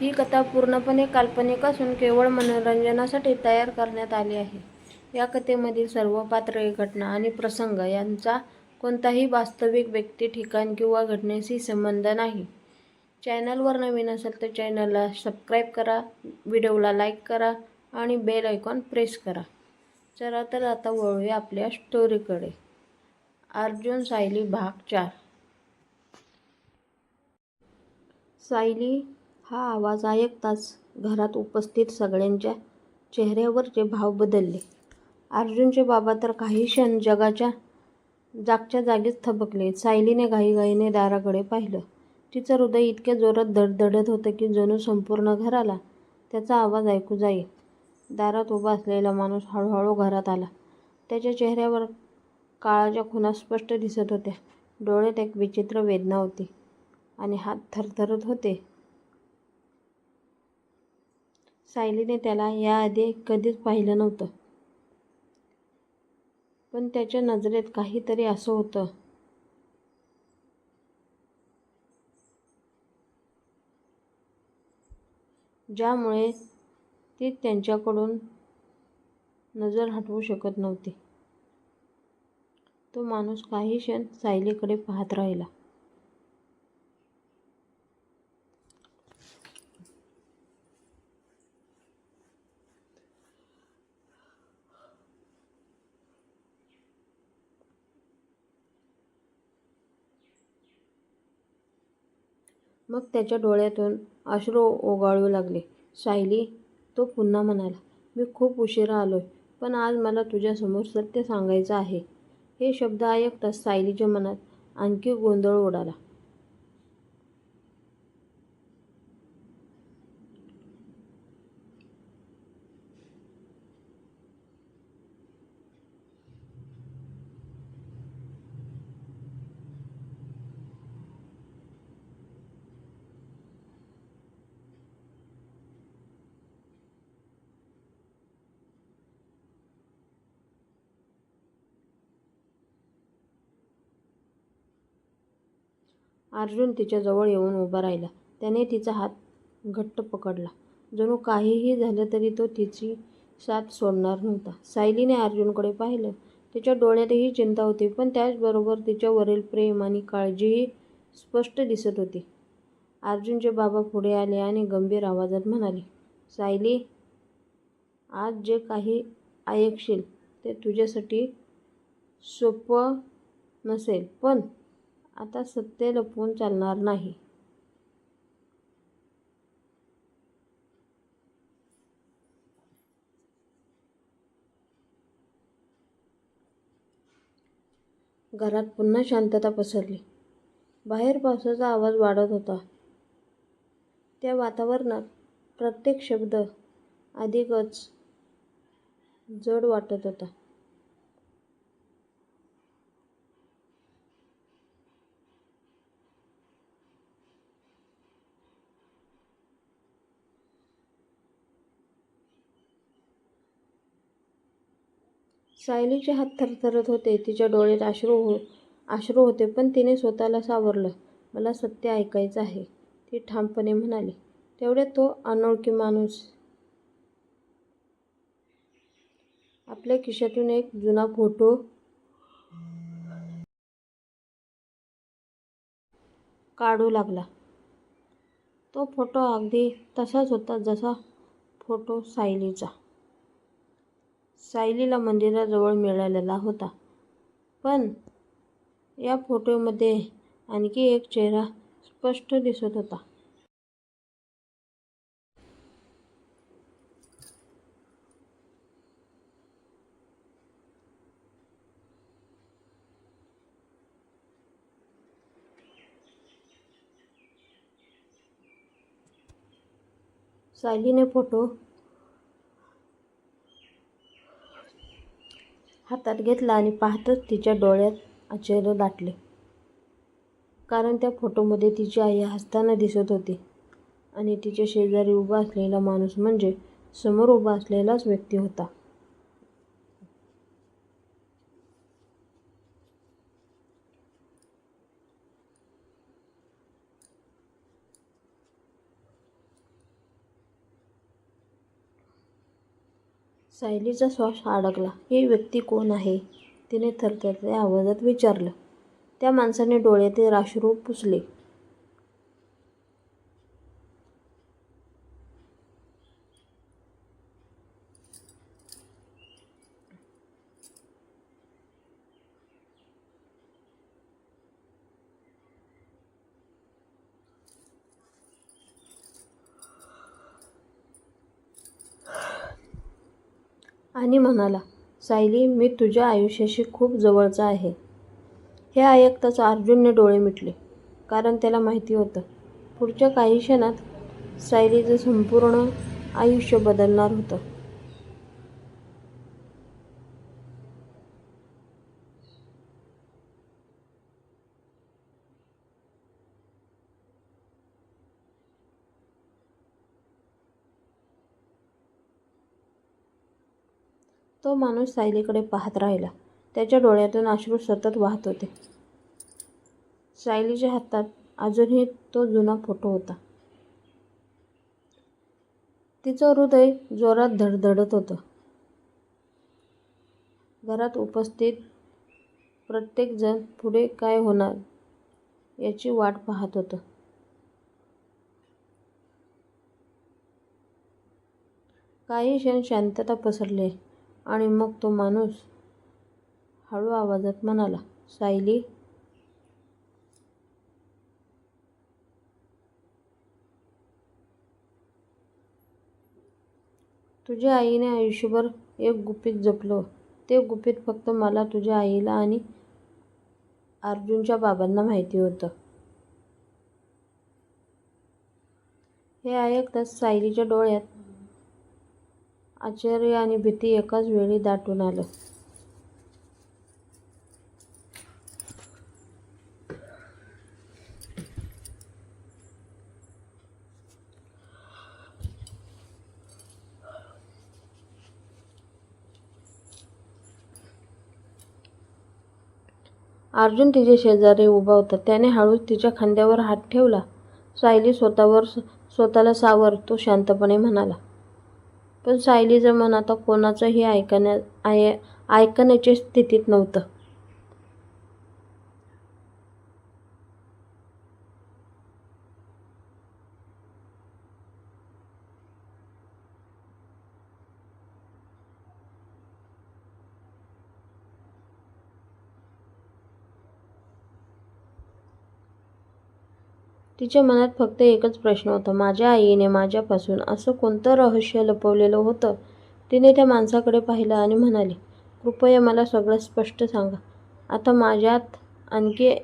ही कथा पूर्णपणे काल्पनिक असून केवळ मनोरंजनासाठी तयार करण्यात आली आहे. या कथेमधील सर्व पात्रे, घटना आणि प्रसंग यांचा कोणताही वास्तविक व्यक्ती, ठिकाण किंवा घटनेशी संबंध नाही. चॅनलवर नवीन असाल तर चॅनलला सबस्क्राईब करा, व्हिडिओला लाईक करा आणि बेल आयकॉन प्रेस करा. चला तर आता वळूया आपल्या स्टोरीकडे. अर्जुन सायली भाग 4. सायली हा आवाज ऐकताच घरात उपस्थित सगळ्यांच्या चेहऱ्यावरचे भाव बदलले. अर्जुनचे बाबा तर काही क्षण जागच्या जागीच थबकले. सायलीने घाईघाईने दाराकडे पाहिलं. तिचं हृदय इतक्या जोरात धडधडत होतं की जणू संपूर्ण घराला त्याचा आवाज ऐकू जाईल. दारात उभा असलेला माणूस हळूहळू घरात आला. त्याच्या चेहऱ्यावर काळाच्या खुणा स्पष्ट दिसत होत्या. डोळ्यात एक विचित्र वेदना होती आणि हात थरथरत होते. सायलीने त्याला याआधी कधीच पाहिलं नव्हतं, पण त्याच्या नजरेत काहीतरी असं होतं ज्यामुळे ती त्यांच्याकडून नजर हटवू शकत नव्हती. तो माणूस काही क्षण सायलीकडे पाहत राहिला. मग त्याच्या डोळ्यातून अश्रू ओघळू लागले. सायली, तो पुन्हा म्हणाला, मी खूप उशिरा आलोय, पण आज मला तुझ्यासमोर सत्य सांगायचं आहे. हे शब्द ऐकताच सायलीच्या मनात आणखी गोंधळ उडाला. अर्जुन तिच्याजवळ येऊन उभा राहिला. त्याने तिचा हात घट्ट पकडला. जणू काहीही झालं तरी तो तिची साथ सोडणार नव्हता. सायलीने अर्जुनकडे पाहिलं. तिच्या डोळ्यातही चिंता होती, पण त्याचबरोबर तिच्यावरील प्रेम आणि काळजीही स्पष्ट दिसत होती. अर्जुनचे बाबा पुढे आले आणि गंभीर आवाजात म्हणाले, सायली, आज जे काही ऐकशील ते तुझ्यासाठी सोपं नसेल, पण आता सत्य लपवून चालणार नाही. घरात पुन्हा शांतता पसरली. बाहेर पावसाचा आवाज वाढत होता. त्या वातावरणात प्रत्येक शब्द अधिकच जड वाटत होता. सायलीचे हात थरथरत होते. तिच्या डोळ्यात अश्रू होते, पण तिने स्वतःला सावरलं. मला सत्य ऐकायचं आहे, ती ठामपणे म्हणाली. तेवढ्यात तो अनोळखी माणूस आपल्या खिशातून एक जुना फोटो काढू लागला. तो फोटो अगदी तसाच होता जसा फोटो सायलीचा. सायलीला मंदिराजवळ मिळालेला होता. पण या फोटोमध्ये आणखी एक चेहरा स्पष्ट दिसत होता. सायलीने फोटो हातात घेतला आणि पाहतच तिच्या डोळ्यात आश्चर्य दाटले. कारण त्या फोटोमध्ये तिची आई हसताना दिसत होती आणि तिच्या शेजारी उभा असलेला माणूस म्हणजे समोर उभा असलेलाच व्यक्ती होता. सायलीचा श्वास अडकला. ही व्यक्ती कोण आहे? तिने थरथरत्या आवाजात विचारलं. त्या माणसाने डोळ्यातील अश्रू पुसले. आणि म्हणाला, सायली, मी तुझ्या आयुष्याशी खूप जवळचा आहे. हे ऐकताच अर्जुनने डोळे मिटले. कारण त्याला माहिती होतं, पुढच्या काही क्षणात सायलीचं संपूर्ण आयुष्य बदलणार होतं. तो माणूस सायलीकडे पाहत राहिला. त्याच्या डोळ्यातून अश्रू सतत वाहत होते. सायलीच्या हातात अजूनही तो जुना फोटो होता. तिचं हृदय जोरात धडधडत होतं. घरात उपस्थित प्रत्येकजण पुढे काय होणार याची वाट पाहत होतं. काही क्षण शांतता पसरली आणि मग तो माणूस हळू आवाजात म्हणाला, सायली, तुझ्या आईने आयुष्यभर एक गुपित जपलं. ते गुपित फक्त मला, तुझ्या आईला आणि अर्जुनच्या बाबांना माहिती होतं. हे ऐकताच सायलीच्या डोळ्यात आश्चर्य आणि भीती एकाच वेळी दाटून आलं. अर्जुन तिच्या शेजारी उभा होता. त्याने हळूच तिच्या खांद्यावर हात ठेवला. सायली, स्वतःला सावर, तो शांतपणे म्हणाला. पण सायलीचं मन आता कोणाचंही ऐकण्याच्या स्थितीत नव्हतं. तिच्या मनात फक्त एकच प्रश्न होता. माझ्या आईने माझ्यापासून असं कोणतं रहस्य लपवलेलं होतं? तिने त्या माणसाकडे पाहिलं आणि म्हणाली, कृपया मला सगळं स्पष्ट सांगा. आता माझ्यात आणखी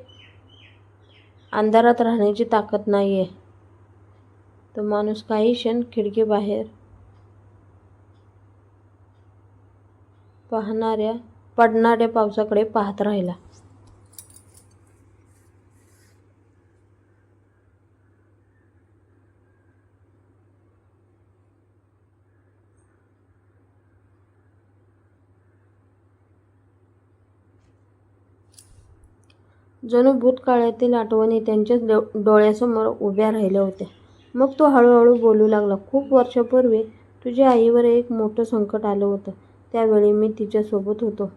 अंधारात राहण्याची ताकद नाहीये. तो माणूस काही क्षण खिडकीबाहेर पडणाऱ्या पावसाकडे पाहत राहिला. जणू भूतकाळातील आठवणी त्यांच्या डोळ्यासमोर उभ्या राहिल्या होत्या. मग तो हळूहळू बोलू लागला. खूप वर्षांपूर्वी तुझ्या आईवर एक मोठं संकट आलं होतं. त्यावेळी मी तिच्यासोबत होतो.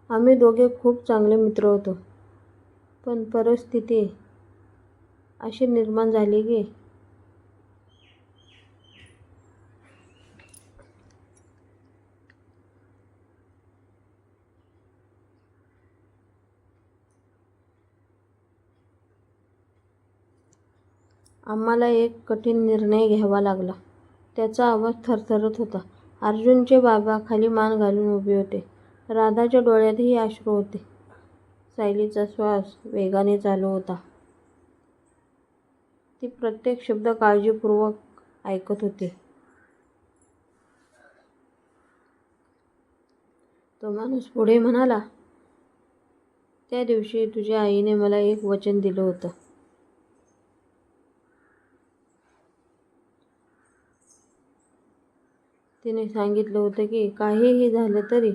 आम्ही दोघे खूप चांगले मित्र होतो. पण परिस्थिती अशी निर्माण झाली की आम्हाला एक कठीण निर्णय घ्यावा लागला. त्याचा आवाज थरथरत होता. अर्जुनचे बाबा खाली मान घालून उभे होते. राधाच्या डोळ्यातही अश्रू होते. सायलीचा श्वास वेगाने चालू होता. ती प्रत्येक शब्द काळजीपूर्वक ऐकत होती. तो माणूस पुढे म्हणाला, त्या दिवशी तुझ्या आईने मला एक वचन दिलं होतं. तिने सांगितलं होतं की काहीही झालं तरी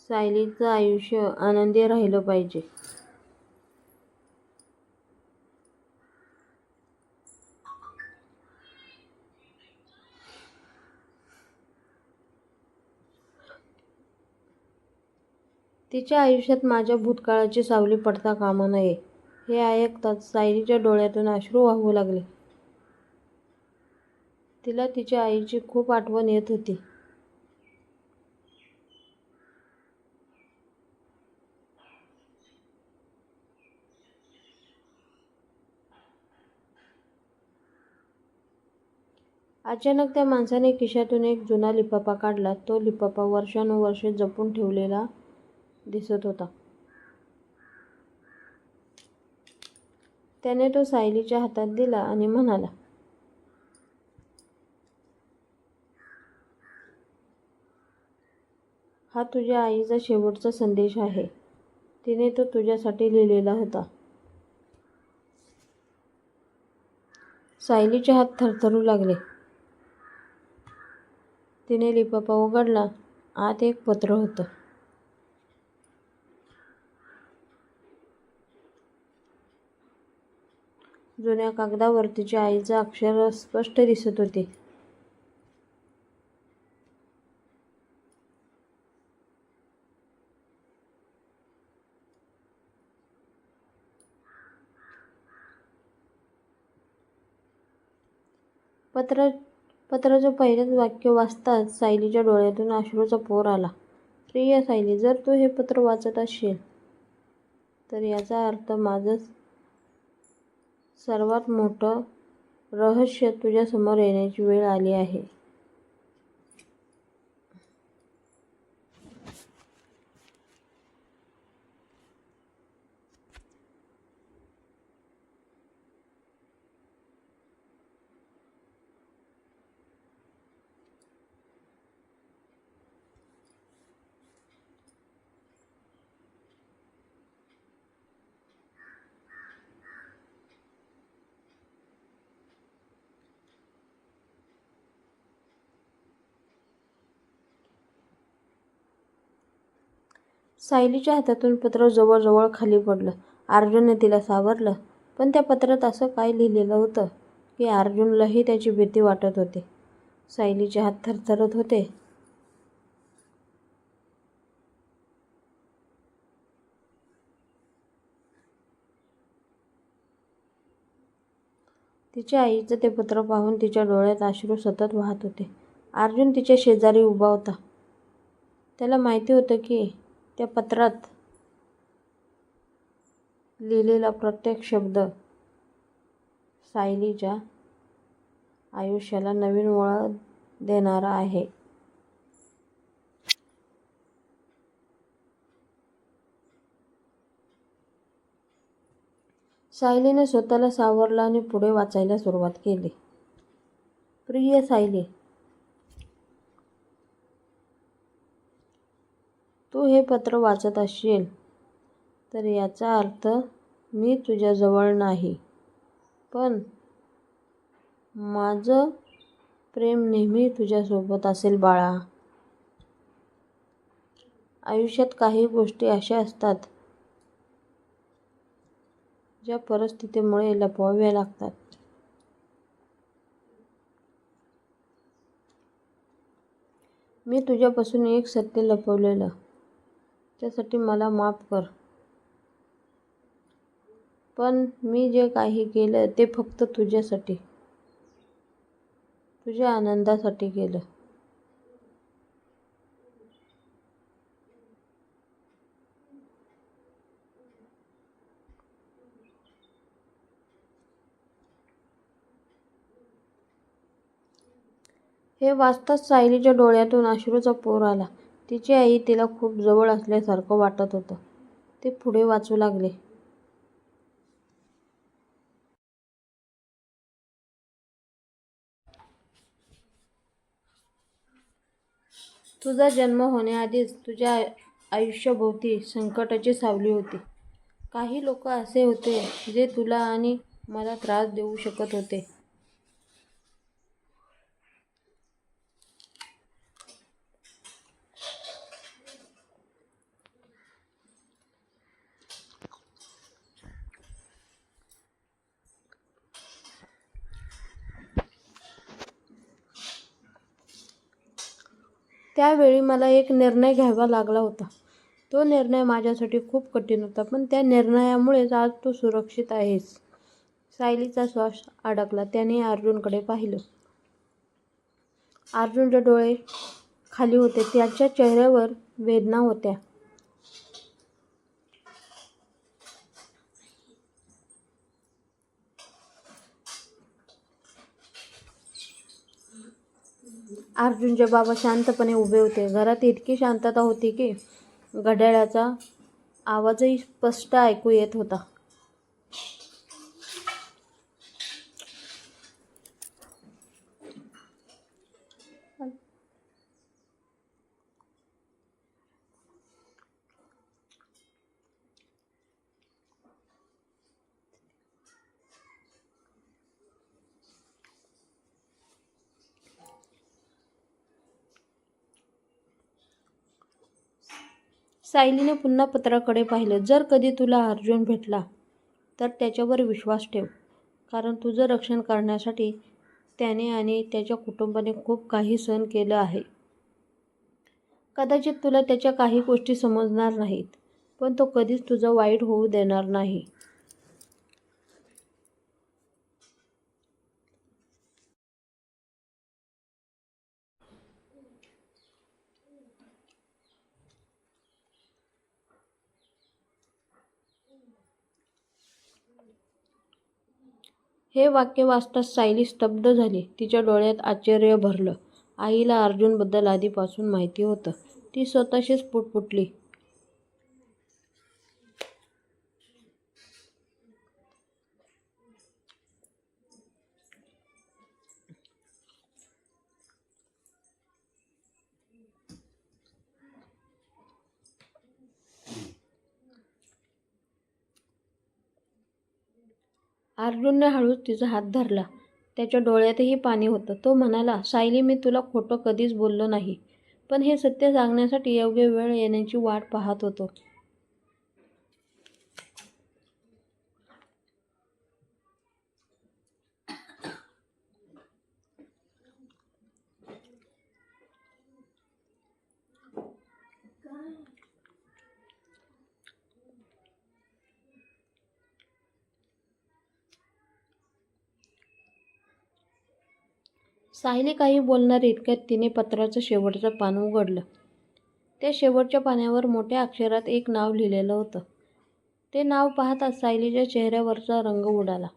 सायलीचं आयुष्य आनंदी राहिलं पाहिजे. तिच्या आयुष्यात माझ्या भूतकाळाची सावली पडता कामा नये. हे ऐकताच सायलीच्या डोळ्यातून अश्रू वाहू लागले. तिला तिच्या आईची खूप आठवण येत होती. अचानक त्या माणसाने खिशातून एक जुना लिफाफा काढला. तो लिफाफा वर्षानुवर्षे जपून ठेवलेला दिसत होता. त्याने तो सायलीच्या हातात दिला आणि म्हणाला, हा तुझ्या आईचा शेवटचा संदेश आहे. तिने तो तुझ्यासाठी लिहिलेला होता. सायलीचे हात थरथरू लागले. तिने लिफाफा उघडला. आत एक पत्र होतं. जुन्या कागदावर तिच्या आईचे अक्षर स्पष्ट दिसत होते. पत्राचं पहिलंच वाक्य वाचताच सायलीच्या डोळ्यातून अश्रूचा पूर आला. प्रिय सायली, जर तू हे पत्र वाचत असशील तर याचा अर्थ माझं सर्वात मोठं रहस्य तुझ्यासमोर येण्याची वेळ आली आहे. सायलीच्या हातातून पत्र जवळजवळ खाली पडलं. अर्जुनने तिला सावरलं. पण त्या पत्रात असं काय लिहिलेलं होतं की अर्जुनलाही त्याची भीती वाटत होती. सायलीचे हात थरथरत होते. तिच्या आईचं ते पत्र पाहून तिच्या डोळ्यात अश्रू सतत वाहत होते. अर्जुन तिच्या शेजारी उभा होता. त्याला माहिती होतं की त्या पत्रात लिहिलेला प्रत्येक शब्द सायलीच्या आयुष्याला नवीन वळण देणारा आहे. सायलीने स्वतःला सावरलं आणि पुढे वाचायला सुरुवात केली. प्रिय सायली, तू हे पत्र वाचत असशील तर याचा अर्थ मी तुझ्याजवळ नाही, पण माझं प्रेम नेहमी तुझ्यासोबत असेल बाळा. आयुष्यात काही गोष्टी अशा असतात ज्या परिस्थितीमुळे लपवाव्या लागतात. मी तुझ्यापासून एक सत्य लपवलेलं, त्यासाठी मला माफ कर. पण मी जे काही केलं ते फक्त तुझ्यासाठी, तुझ्या आनंदासाठी केलं. हे वाचताच सायलीच्या डोळ्यातून अश्रूचा पूर आला. तिची आई तिला खूप जवळ असल्यासारखं वाटत होतं. ते पुढे वाचू लागले. तुझा जन्म होण्याआधीच तुझ्या आयुष्याभोवती संकटाची सावली होती. काही लोक असे होते जे तुला आणि मला त्रास देऊ शकत होते. त्यावेळी मला एक निर्णय घ्यावा लागला होता. तो निर्णय माझ्यासाठी खूप कठीण होता, पण त्या निर्णयामुळेच आज तू सुरक्षित आहेस. सायलीचा श्वास अडकला. त्याने अर्जुनकडे पाहिलं. अर्जुनचे डोळे खाली होते. त्याच्या चेहऱ्यावर वेदना होत्या. अर्जुनचे बाबा शांतपणे उभे होते. घरात इतकी शांतता होती की घड्याळाचा आवाजही स्पष्ट ऐकू येत होता. सायलीने पुन्हा पत्राकडे पाहिलं. जर कधी तुला अर्जुन भेटला तर त्याच्यावर विश्वास ठेव, कारण तुझं रक्षण करण्यासाठी त्याने आणि त्याच्या कुटुंबाने खूप काही सहन केलं आहे. कदाचित तुला त्याच्या काही गोष्टी समजणार नाहीत, पण तो कधीच तुझं वाईट होऊ देणार नाही. हे वाक्य वाचताच सायली स्तब्ध झाली. तिच्या डोळ्यात आश्चर्य भरलं. आईला अर्जुनबद्दल आधीपासून माहिती होतं. ती स्वतःशीच पुटपुटली. अर्जुनने हळूच तिचा हात धरला. त्याच्या डोळ्यातही पाणी होतं. तो म्हणाला, सायली, मी तुला खोटं कधीच बोललो नाही, पण हे सत्य सांगण्यासाठी योग्य वेळ येण्याची वाट पाहत होतो. सायली काही बोलणार इतक्यात तिने पत्राचं शेवटचं पान उघडलं. त्या शेवटच्या पानावर मोठ्या अक्षरात एक नाव लिहिलेलं होतं. ते नाव पाहताच सायलीच्या चेहऱ्यावरचा रंग उडाला.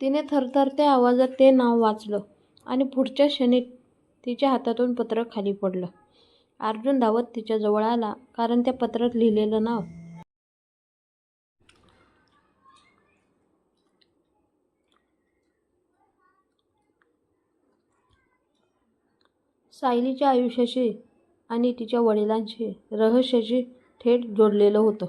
तिने थरथरत्या आवाजात ते नाव वाचलं आणि पुढच्या क्षणी तिच्या हातातून पत्र खाली पडलं. अर्जुन धावत तिच्या जवळ आला, कारण त्या पत्रात लिहिलेलं नाव सायलीच्या आयुष्याशी आणि तिच्या वडिलांशी रहस्याशी थेट जोडलेलं होतं.